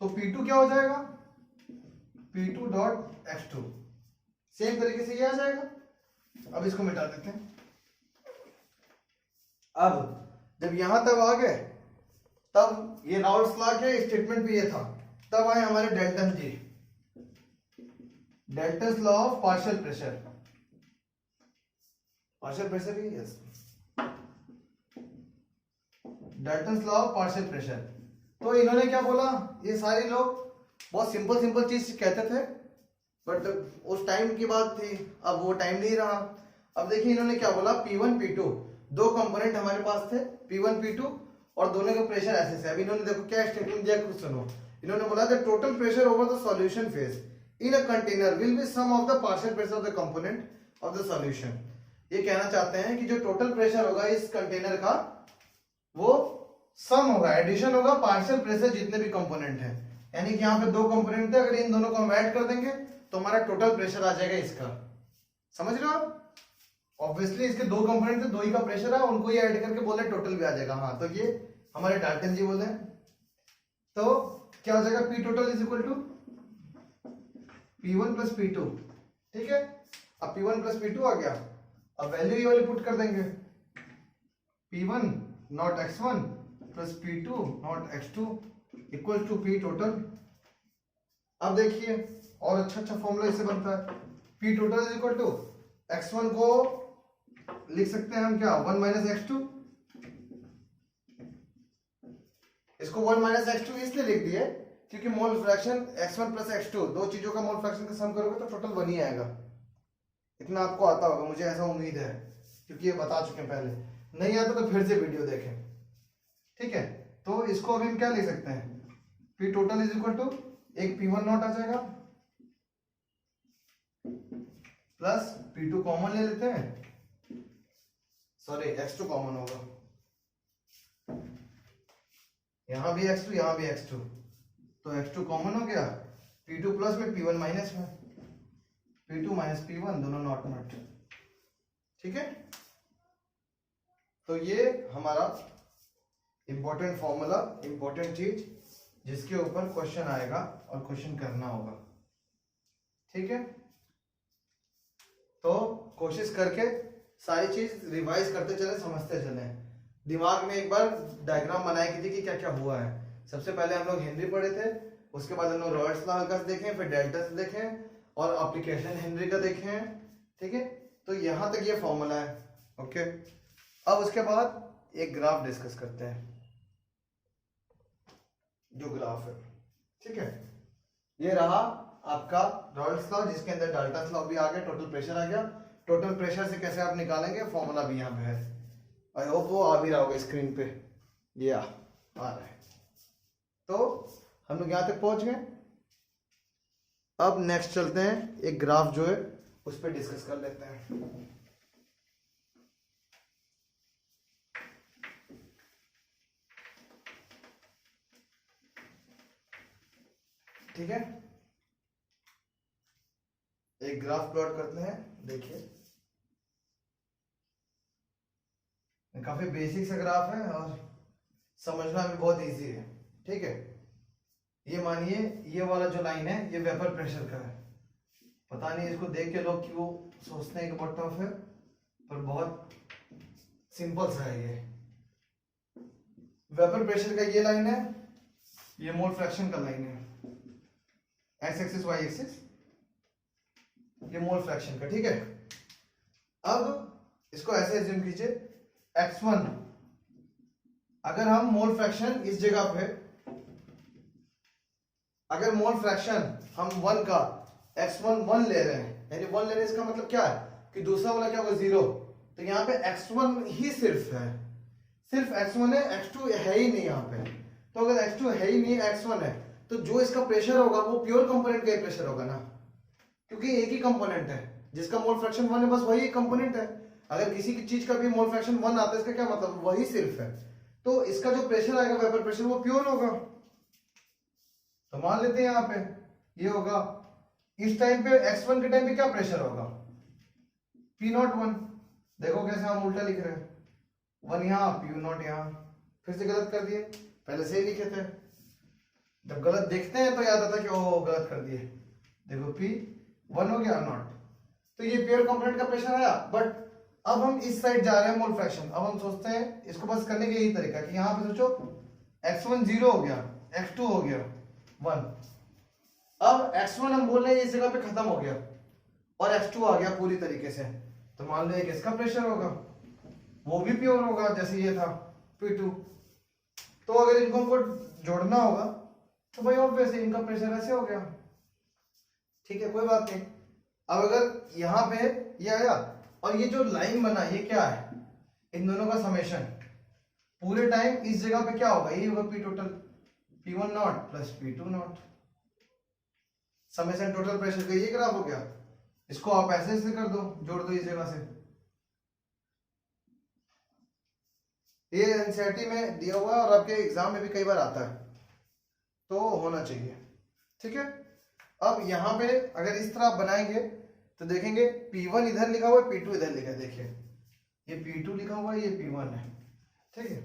तो P2 क्या हो जाएगा, P2 डॉट X2, सेम तरीके से ये आ जाएगा। अब इसको मिटा देते हैं। अब जब यहां तक आ गए, तब ये राउल्ट्स लॉ के स्टेटमेंट भी ये था, तब आए हमारे Dalton's law of partial pressure he, yes, Dalton's law of partial pressure. तो इन्होंने क्या बोला, ये सारे लोग बहुत सिंपल चीज कहते थे, बट उस टाइम की बात थी, अब वो टाइम नहीं रहा। अब देखिए इन्होंने क्या बोला, P1 P2 दो कंपोनेंट हमारे पास थे, P1 P2, और दोनों का प्रेशर ऐसे से। अब इन्होंने देखो क्या स्टेटमेंट दिया, खुद सुनो। इन्होंने बोला the total pressure over the solution phase in a container will be sum of the partial pressure of the component of the solution. ये कहना चाहते हैं कि जो टोटल प्रेशर होगा इस कंटेनर का, वो सम होगा, एडिशन होगा पार्शियल प्रेशर जितने भी कंपोनेंट हैं। यानी कि यहाँ पे दो कंपोनेंट थे, अगर इन दोनों को हम ऐड कर देंगे तो हमारा टोटल प्रेशर आ जाएगा इसका। समझ रहे हो आप? ऑब्वियसली इसके दो कंपोनेंट थे, दो ही का प्रेशर है, उनको ही ऐड करके बोले टोटल भी आ जाएगा। हाँ, तो ये हमारे डाल्टन जी बोले। तो क्या हो जाएगा, P total is equal to P1 plus P2, ठीक है। अब P1 प्लस P2 आ गया, अब वैल्यू ये वाली पुट कर देंगे, P1 not X1 plus P2 not X2 equal to P total. अब देखिए और अच्छा फॉर्मूला इससे बनता है, P total is equal to X1 को लिख सकते हैं हम क्या, 1 माइनस X2। इसको 1 माइनस X2 इसलिए लिख दिए क्योंकि mole fraction X1 plus X2, दो चीजों का मोल फ्रैक्शन का सम करोगे तो टोटल 1 ही आएगा। इतना आपको आता होगा, मुझे ऐसा उम्मीद है, क्योंकि ये बता चुके हैं पहले। नहीं आता तो फिर से वीडियो देखें, ठीक है। तो इसको अभी हम क्या लिख सकते हैं, P total is equal to एक P1 नॉट आ जाएगा प्लस P2 कॉमन ले लेते हैं, सॉरी X2 कॉमन होगा, यहां भी X2 यहां भी X2, तो X2 कॉमन हो गया, P2 प्लस में P1 माइनस में, P2 माइनस P1 दोनों नॉट नॉट, ठीक है। तो ये हमारा इंपॉर्टेंट फॉर्मूला, इंपॉर्टेंट चीज जिसके ऊपर क्वेश्चन आएगा और क्वेश्चन करना होगा, ठीक है। तो कोशिश करके सारी चीज रिवाइज करते चले, समझते चले, दिमाग में एक बार डायग्राम बनाए कीजिए कि क्या क्या हुआ है। सबसे पहले हम लोग हेनरी पढ़े थे, उसके बाद हम लोग रॉयल्स लॉ हल्का से देखें, फिर डेल्टन्स देखें और एप्लीकेशन हेनरी का देखें, ठीक है। तो यहां तक ये फॉर्मूला है, ओके। अब उसके बाद एक ग्राफ डिस्कस करते हैं, जो ग्राफ है, ठीक है। ये रहा आपका रॉयल्स लॉ, जिसके अंदर डाल्टन्स लॉ भी आ गया, टोटल प्रेशर आ गया। टोटल प्रेशर से कैसे आप निकालेंगे, फॉर्मूला भी यहाँ पे है। आई होप वो आ भी रहा होगा स्क्रीन पे, ये आ रहा है। तो हम लोग यहाँ तक पहुंच गए। अब नेक्स्ट चलते हैं, एक ग्राफ जो है उस पर डिस्कस कर लेते हैं। ठीक है, एक ग्राफ प्लॉट करते हैं। देखिए काफी बेसिक सा ग्राफ है और समझना भी बहुत इजी है, ठीक है। ये मानिए ये वाला जो लाइन है ये वेपर प्रेशर का है, पता नहीं इसको देख के लोग क्यों सोचते हैं कि बहुत टफ है, पर बहुत सिंपल सा है ये। वेपर प्रेशर का ये लाइन है, ये मोल फ्रैक्शन का लाइन है, एक्स एक्सिस वाई एक्सिस, ये मोल फ्रैक्शन का, ठीक है। अब इसको ऐसे एज्यूम कीजिए x1, अगर हम मोल फ्रैक्शन इस जगह पे, अगर मोल फ्रैक्शन हम 1 का x1 1 ले रहे हैं, यानी 1 ले रहे हैं, इसका मतलब क्या है कि दूसरा वाला क्या होगा 0, तो यहाँ पे x1 ही सिर्फ है, सिर्फ x1 है, x2 है ही नहीं यहाँ पे। तो अगर x2 है ही नहीं, x1 है, तो जो इसका प्रेशर होगा वो प्योर कंपोनेंट का ही प्रेशर होगा ना, क्योंकि एक ही कंपोनेंट है जिसका मोल फ्रैक्शन 1 है, बस वही कंपोनेंट है। अगर किसी की चीज का भी मोल फ्रैक्शन 1 आता है, इसका क्या मतलब, वही सिर्फ है, तो इसका जो प्रेशर आएगा वेपर प्रेशर वो प्योर होगा। तो मान लेते हैं यहाँ पे ये होगा, इस टाइम पे x1 के टाइम पे क्या प्रेशर होगा, P01। देखो कैसे हम उल्टा लिख रहे हैं, 1 यहाँ P0 यहाँ, फिर से गलत कर दिए, पहले से ही लिखे थे, जब गलत देखते हैं तो याद आता है कि ओह गलत कर दिए। देखो P1 हो गया नॉट, तो ये प्योर कंपोनेंट का प्रेशर आया। बट अब हम इस साइड जा रहे हैं मोल फ्रैक्शन, अब हम सोचते हैं इसको बस करने का यही तरीका कि यहाँ पे सोचो x1 0 हो गया, x2 हो गया 1, अब x1 हम बोल रहे हैं इस जगह पे खत्म हो गया और x2 आ गया पूरी तरीके से, तो मान लो एक इसका प्रेशर होगा, वो भी प्योर होगा जैसे ये था P2। तो अगर इनको हमको जोड़ना होगा तो भाई ऑब्वियस इनका प्रेशर ऐसे हो गया, ठीक है, कोई बात नहीं। अब अगर यहाँ पे ये आया और ये जो लाइन बना ये क्या है, इन दोनों का समेशन, पूरे टाइम इस जगह पे क्या होगा, ये होगा P total, P1 not plus P2 not, summation total pressure का ये ग्राफ हो गया। इसको आप ऐसे से कर दो, जोड़ दो इस जगह से, ये एनसीईआरटी में दिया हुआ और आपके एग्जाम में भी कई बार आता है, तो होना चाहिए, ठीक है। अब यहाँ पे अगर इस तरह आप बनाएंगे तो देखेंगे P1 इधर लिखा हुआ है, P2 इधर लिखा है, देखिए ये P2 लिखा हुआ है, ये P1 है, ठीक है।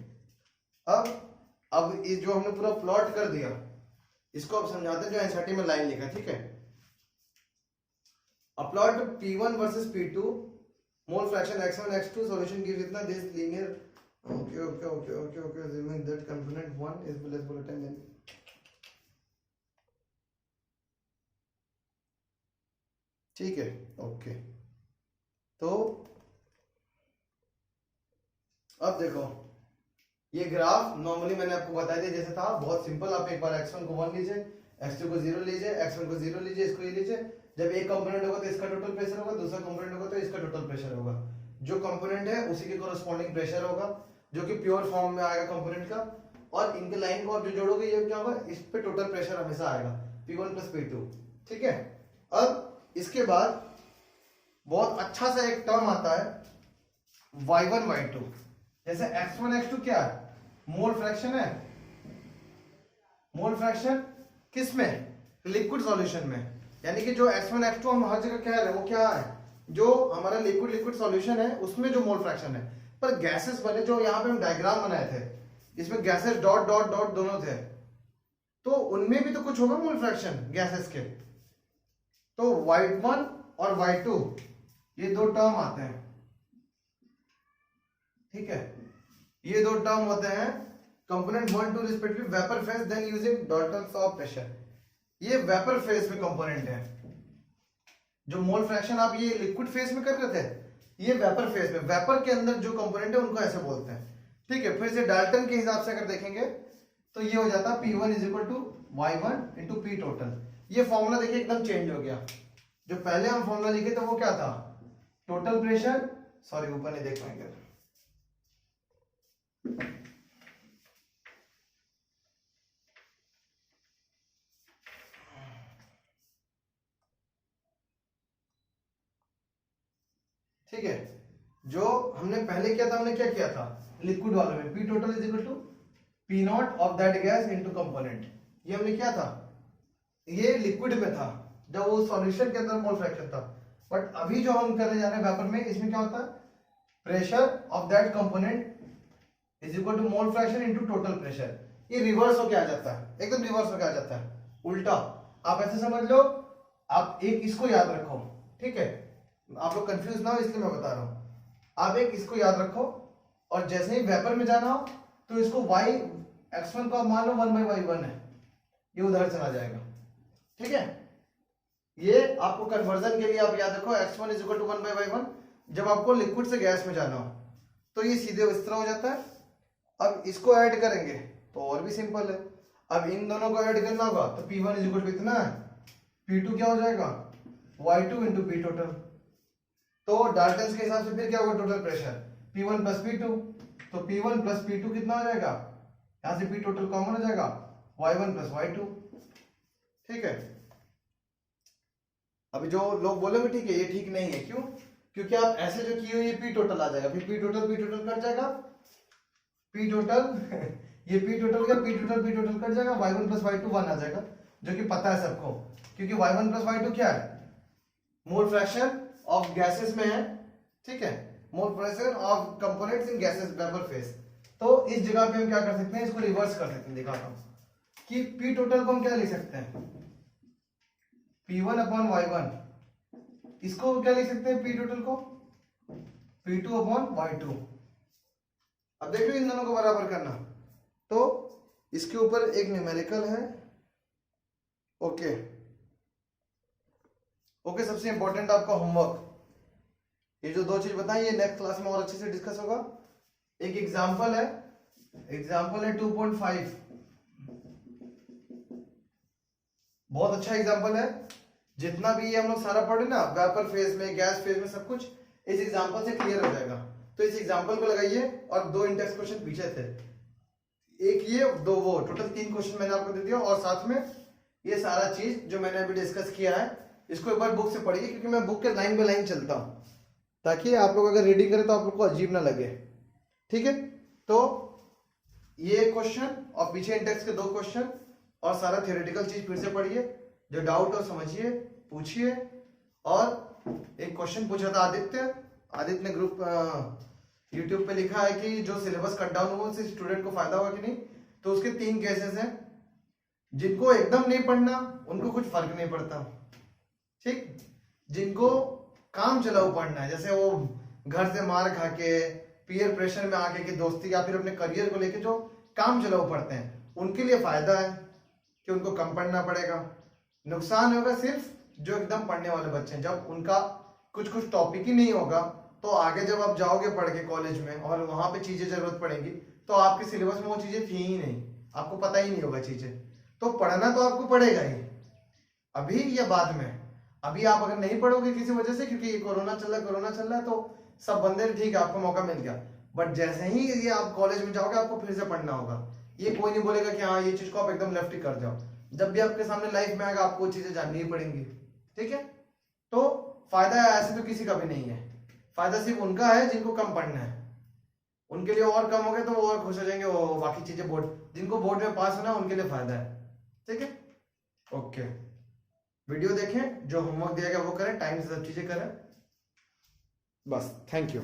अब ये जो हमने पूरा प्लॉट कर दिया, इसको अब समझाते हैं जो एनसीईआरटी में लाइन लिखा है, ठीक है। A plot P1 versus P2, mole fraction x1 x2, solution gives इतना this linear, okay, assuming that component 1 is less volatile than, ठीक है, ओके। तो अब देखो ये ग्राफ नॉर्मली मैंने आपको बताया था जैसे था, बहुत सिंपल। आप एक बार x1 को 1 लीजिए, x2 को 0 लीजिए, x1 को 0 लीजिए, इसको ये लीजिए। जब एक कंपोनेंट होगा तो इसका टोटल प्रेशर होगा, दूसरा कंपोनेंट होगा तो इसका टोटल प्रेशर होगा। जो कंपोनेंट है उसी के कोरस्पॉन्डिंग प्रेशर होगा, जो कि प्योर फॉर्म में आएगा कंपोनेंट का। और इनके लाइन को आप जो जोड़ोगे ये क्या होगा, इस पे टोटल प्रेशर हमेशा आएगा P1 प्लस P2, ठीक है। अब इसके बाद बहुत अच्छा सा एक टर्म आता है y1 y2। जैसे x1 x2 क्या है, मोल फ्रैक्शन है। मोल फ्रैक्शन किस में, लिक्विड सॉल्यूशन में। यानी कि जो x1 x2 हम हर जगह कह रहे हैं वो क्या है, जो हमारा लिक्विड सॉल्यूशन है उसमें जो मोल फ्रैक्शन है। पर गैसेस बने, जो यहाँ पे हम डायग्राम बनाए थे, इसमें गैसेस डॉट डॉट डॉट दोनों थे, तो उनमें भी तो कुछ होगा मोल फ्रैक्शन गैसेस के। तो y1 और y2 ये दो टर्म आते हैं, ठीक है। ये दो टर्म होते हैं component 1 2 respectively vapour phase then using Dalton's law of pressure. ये वेपर फेज में कंपोनेंट है। जो मोल फ्रैक्शन आप ये लिक्विड फेज में कर रहे थे, ये वेपर फेज में, वेपर के अंदर जो कंपोनेंट है उनको ऐसे बोलते हैं, ठीक है। फिर से डाल्टन के हिसाब से अगर देखेंगे तो ये हो जाता है P1 is equal to y1 into P total. ये फॉर्मूला देखिए एकदम चेंज हो गया। जो पहले हम फॉर्मूला लिखे थे वो क्या था, टोटल प्रेशर, सॉरी ऊपर नहीं देख पाएंगे, ठीक है। जो हमने पहले किया था, हमने क्या किया था लिक्विड वाले में, P total is equal to P not of that gas into component. ये हमने क्या था, ये लिक्विड में था जब वो सॉल्यूशन के अंदर मोल फ्रैक्शन था। बट अभी जो हम करने जा रहे हैं वेपर में, इसमें क्या होता है, pressure of that component is equal to mole fraction into total pressure. ये रिवर्स होके आ जाता है, एकदम रिवर्स होके आ जाता है, उल्टा। आप ऐसे समझ लो, आप एक इसको याद रखो, ठीक है, आप लोग कंफ्यूज ना हो इसलिए मैं बता रहा हूं। आप एक इसको याद रखो और जैसे ही वेपर में जाना हो तो इसको y x1 को आप मान लो 1/y1 है, ये उधर चला जाएगा, ठीक है। ये आपको कन्वर्जन के लिए आप याद रखो x1 is equal to 1/y1। जब आपको लिक्विड से गैस में जाना हो तो ये सीधे इस तरह हो जाता है। अब इसको ऐड करेंगे तो और भी सिंपल है। अब इन दोनों को ऐड करना होगा तो P1 इज इक्वल टू इतना है, P2 क्या हो जाएगा y2 इंटू P टोटल। तो डाल्टन्स के हिसाब से फिर क्या होगा total pressure P1 plus P2, तो P1 प्लस P2 कितना हो जाएगा, यहां से P टोटल कॉमन हो जाएगा y1 प्लस y2, ठीक है। अभी जो लोग बोलोगे ठीक है ये ठीक नहीं है, क्यों, क्योंकि आप ऐसे जो किए हो ये P टोटल आ जाएगा, फिर P टोटल कट जाएगा, P टोटल ये P टोटल का P टोटल कट जाएगा, y1 प्लस y2 1 आ जाएगा, जो कि पता है सबको, क्योंकि y1 प्लस y2 क्या है, मोल फ्रैक्शन ऑफ गैसेस में है, ठीक है, mole fraction of components in gases vapour phase. तो इस जगह पे हम क्या कर सकते हैं, इसको रिवर्स कर सकते हैं, दिखाता हूं कि P टोटल को हम क्या लिख सकते हैं, P1 अपॉन y1, इसको क्या लिख सकते हैं P टोटल को P2 अपॉन y2। अब देख लो इन दोनों को बराबर करना, तो इसके ऊपर एक न्यूमेरिकल है, ओके ओके। सबसे इंपॉर्टेंट आपका होमवर्क, ये जो दो चीज बताई ये नेक्स्ट क्लास में और अच्छे से डिस्कस होगा। एक एग्जांपल है 2.5, बहुत अच्छा एग्जांपल है। जितना भी ये हम लोग सारा पढ़े ना वेपर फेज में गैस फेज में सब कुछ इस एग्जांपल से क्लियर हो जाएगा। तो इस एग्जांपल को लगाइए और दो इंडेक्स क्वेश्चन पीछे थे, एक ये दो वो, टोटल 3 क्वेश्चन मैंने आपको दे दिया, और साथ में ये सारा चीज जो मैंने अभी डिस्कस किया है इसको एक बार बुक से पढ़िए, क्योंकि मैं बुक के लाइन बाय लाइन चलता हूं ताकि आप लोग अगर रीडिंग करें तो आप लोग को अजीब ना लगे, ठीक है। तो ये क्वेश्चन और पीछे इंडेक्स के 2 क्वेश्चन और सारा थ्योरेटिकल चीज फिर से पढ़िए, जो डाउट हो समझिए पूछिए। और एक क्वेश्चन पूछा था आदित्य ने ग्रुप यूट्यूब पे लिखा है कि जो सिलेबस कट डाउन हुआ उससे स्टूडेंट को फायदा हुआ कि नहीं, तो उसके 3 केसेस हैं। जिनको एकदम नहीं पढ़ना उनको कुछ फर्क नहीं पड़ता, ठीक। जिनको काम चलाऊ पढ़ना है, जैसे वो घर से मार खा के पीयर प्रेशर में आके कि दोस्ती या फिर अपने करियर को लेके जो काम चलाऊ पढ़ते हैं, उनके लिए फायदा है कि उनको कम पढ़ना पड़ेगा। नुकसान होगा सिर्फ जो एकदम पढ़ने वाले बच्चे हैं, जब उनका कुछ टॉपिक ही नहीं होगा तो आगे जब आप जाओगे पढ़ के कॉलेज में और वहां पे चीजें जरूरत पड़ेगी तो आपके सिलेबस में वो चीजें थी ही नहीं, आपको पता ही नहीं होगा चीजें। तो पढ़ना तो आपको पड़ेगा ही, अभी या बाद में। अभी आप अगर नहीं पढ़ोगे किसी वजह से, क्योंकि ये कोरोना चल रहा है तो सब बंदे ठीक है आपको मौका मिल गया, बट जैसे ही ये आप कॉलेज में जाओगे आपको फिर से पढ़ना होगा। ये कोई नहीं बोलेगा कि हाँ ये चीज को आप एकदम लेफ्ट ही कर जाओ, जब भी आपके सामने लाइफ में आएगा आपको चीजें जाननी ही पड़ेंगी, ठीक है। तो फायदा ऐसे तो किसी का भी नहीं है, फायदा सिर्फ उनका है जिनको कम पढ़ना है, उनके लिए और कम हो गए तो वो और खुश हो जाएंगे, वो बाकी चीजें बोर्ड जिनको बोर्ड में पास होना उनके लिए फायदा है, ठीक है। ओके, वीडियो देखें, जो होमवर्क दिया गया वो करें, टाइम से सब चीजें करें, बस। Thank you.